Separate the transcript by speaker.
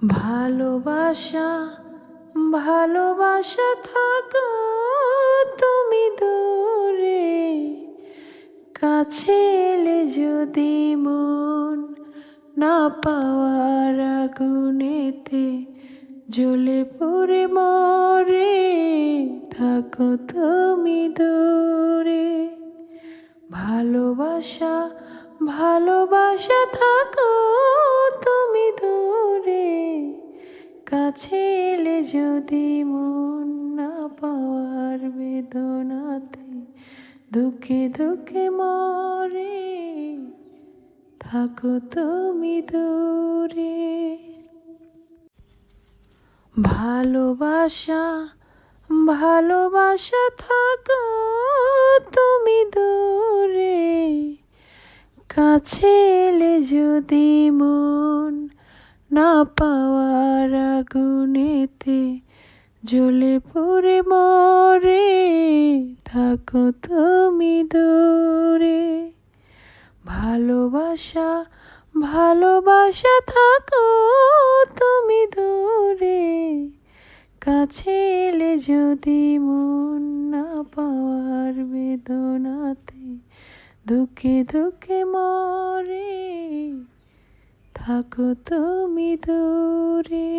Speaker 1: ভালোবাসা ভালোবাসা থাকো তুমি দূরে, কাছে এলে যদি মন না পাওয়ার আগুনেতে জ্বলে পুড়ে মরে, থাকো তুমি দূরে। ভালোবাসা ভালোবাসা থাকো তুমি দূরে, কাছে এলে যদি মন না পাওয়ার বেদনাতে দুঃখে দুঃখে মরে, থাকো তুমি দূরে। ভালোবাসা ভালোবাসা থাকো তুমি দূরে, কাছে এলে যদি মন না পাওয়ার আগুনেতে জ্বলে পুড়ে মরে, থাকো তুমি দূরে। ভালোবাসা ভালোবাসা থাকো তুমি দূরে, কাছে এলে যদি মন না পাওয়ার বেদনাতে দুঃখে দুঃখে মরে, থাকো তুমি দূরে।